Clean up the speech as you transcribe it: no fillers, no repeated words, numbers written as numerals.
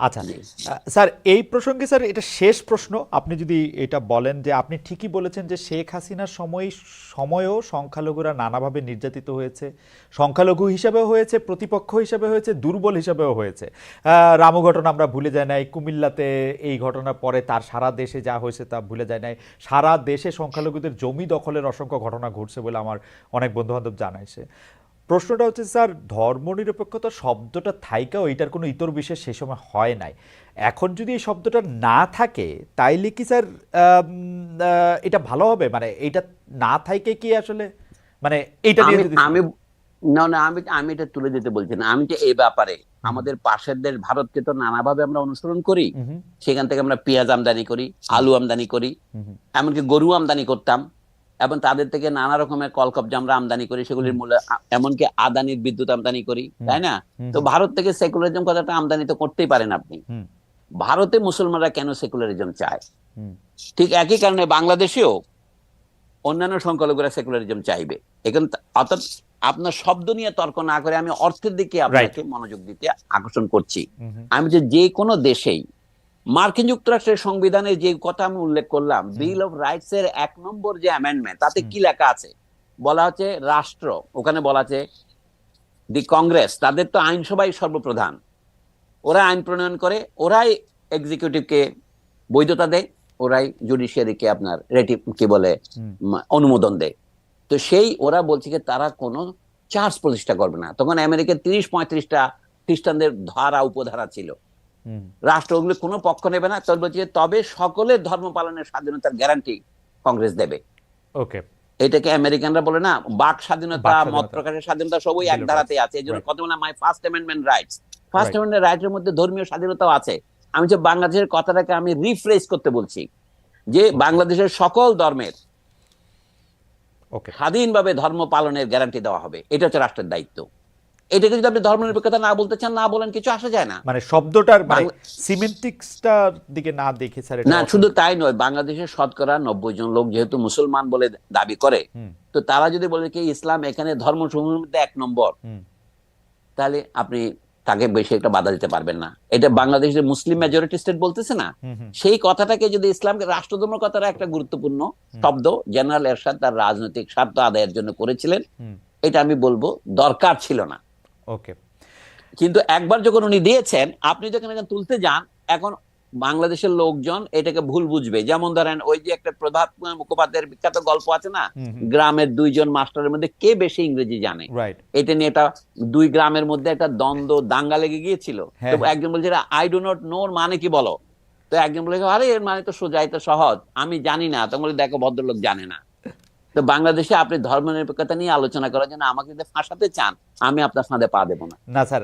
আচ্ছা জি। স্যার, এই প্রসঙ্গে স্যার এটা শেষ প্রশ্ন, আপনি যদি এটা বলেন যে আপনি ঠিকই বলেছেন যে শেখ হাসিনার সময়েও সংখ্যালঘুরা নানাভাবে নির্যাতিত হয়েছে, সংখ্যালঘু হিসাবেও হয়েছে, প্রতিপক্ষ হিসাবে হয়েছে, দুর্বল হিসাবেও হয়েছে। রামু ঘটনা আমরা ভুলে যাই নাই, কুমিল্লাতে এই ঘটনার পরে তার সারা দেশে যা হয়েছে তা ভুলে যায় নাই, সারা দেশে সংখ্যালঘুদের জমি দখলের অসংখ্য ঘটনা ঘটছে বলে আমার অনেক বন্ধুবান্ধব জানাইছে। প্রশ্নটা হচ্ছে স্যার, ধর্মনিরপেক্ষতা শব্দটা থাইকাও এটার কোনো ইতর বিশেষ সে সময় হয় নাই। এখন যদি এই শব্দটা না থাকে তাইলে কি স্যার এটা ভালো হবে? মানে এটা না থাইকে কি আসলে, মানে এইটা নিয়ে আমি যদি আমি না না আমি আমি এটা তুলে দিতে বলছি না, আমি যে এই ব্যাপারে হুম আমাদের পাশের দেশ ভারতকে তো নানাভাবে আমরা অনুসরণ করি। হুম সেখান থেকে আমরা পেঁয়াজ আমদানি করি, হুম আলু আমদানি করি, হুম এমনকি গরু আমদানি করতাম, এবং তাদের থেকে নানা রকমের কলকবজা আমরা আমদানি করি, হুম সেগুলির মূল্য এমনকি আদানির বিদ্যুৎ আমদানি করি, হুম তাই না? হুম তো ভারত থেকে সেকুলারিজম কথাটা আমদানি তো করতেই পারেন আপনি। হুম ভারতে মুসলমানরা কেন সেকুলারিজম চায়? হুম ঠিক একই কারণে বাংলাদেশেও অন্যান্য সংখ্যালঘুরা সেকুলারিজম চাইবে। এখানে অর্থাৎ আপনার শব্দ নিয়ে তর্ক না করে আমি অর্থের দিকে রাইট আপনাকে মনোযোগ দিতে আকর্ষণ করছি। হুম হুম আমি যে কোনো দেশেই মার্কিন যুক্তরাষ্ট্রের সংবিধানে যে কথা আমি উল্লেখ করলাম, হুম বিল অফ রাইটস এর 1 নম্বর যে অ্যামেন্ডমেন্ট, তাতে হুম কি লেখা আছে? বলা হচ্ছে রাষ্ট্র, ওখানে বলা আছে দি কংগ্রেস, তাদের তো আইনসভাই সর্বপ্রধান, ওরা আইন প্রণয়ন করে, ওরাই এক্সিকিউটিভকে বৈধতা দেয়, ওরাই জুডিশিয়ারিকে আপনার কি বলে হুম অনুমোদন দেয়। তো সেই ওরা বলছে যে তারা কোনো চার্জ প্রতিষ্ঠা করবে না। তখন আমেরিকার 30-35টা খ্রিস্টানদের ধারা উপধারা ছিল, হুম রাষ্ট্র ওগুলো কোনো পক্ষ নেবে না। তবে বলছে তবে সকলের ধর্ম পালনের স্বাধীনতার গ্যারান্টি কংগ্রেস দেবে। ওকে। এটাকে আমেরিকানরা বলে না বাক স্বাধীনতা, বাক মত স্বাধীনতা, প্রকাশের স্বাধীনতা, সবই এক বিল অফ রাইটস, ধারাতে আছে। এই জন্য রাইট কত বলে my first amendment rights. First right. Amendment রাইটের মধ্যে ধর্মীয় স্বাধীনতাও আছে। আমি যে বাংলাদেশের কথাটাকে আমি রিফ্রেশ করতে বলছি, যে ওকে বাংলাদেশের সকল ধর্মের ওকে। স্বাধীনভাবে ধর্ম পালনের গ্যারান্টি দেওয়া হবে, এটা হচ্ছে রাষ্ট্রের দায়িত্ব। এটাকে যদি আপনি ধর্মনিরপেক্ষতা না বলতে চান, না বলেন, কিছু আসা যায় না। মানে শব্দটার মানে বাংলা সিমেন্টিক্সটার দিকে না দেখে স্যার এটা না, অর্থ। শুধু তাই নয়, বাংলাদেশের শতকরা 90 জন লোক যেহেতু মুসলমান বলে দাবি করে, হুম তো তারা যদি বলে কি ইসলাম এখানে ধর্ম সমূহের মধ্যে 1 নম্বর, হুম তাহলে আপনি তাকে বেশি একটা বাধা দিতে পারবেন না। এটা হুম বাংলাদেশের মুসলিম মেজরিটি স্টেট বলতেছে না, হুম হুম সেই কথাটাকে যদি ইসলামকে রাষ্ট্রধর্ম কথাটা একটা গুরুত্বপূর্ণ হুম শব্দ, জেনারেল এরশাদ তার রাজনৈতিক স্বার্থ আদায়ের জন্য করেছিলেন, হুম এটা আমি বলবো দরকার ছিল না। ওকে। কিন্তু একবার যখন উনি দিয়েছেন, আপনি যখন এখানে তুলতে যান, এখন বাংলাদেশের লোকজন এটাকে ভুল বুঝবে। যেমন ধরেন ওই যে একটা প্রভাত মুখোপাধ্যায়ের বিখ্যাত গল্প আছে না, হুম হুম গ্রামের 2 জন মাস্টারের মধ্যে কে বেশি ইংরেজি জানে। রাইট। এটা নিয়ে একটা 2 গ্রামের মধ্যে একটা দ্বন্দ্ব দাঙ্গা লেগে গিয়েছিল। তো হ্যাঁ হ্যাঁ একজন বলছে আই ডু নট নো এর মানে কি বলো। তো একজন বলে আরে এর মানে তো সোজা, এটা সহজ, আমি জানি না। তখন বলে দেখো ভদ্রলোক জানে না। তো বাংলাদেশে আপনি ধর্মনিরপেক্ষতা নিয়ে আলোচনা করার জন্য আমাকে যদি ফাঁসাতে চান, আমি আপনার ফাঁদে পা দেবো না। না স্যার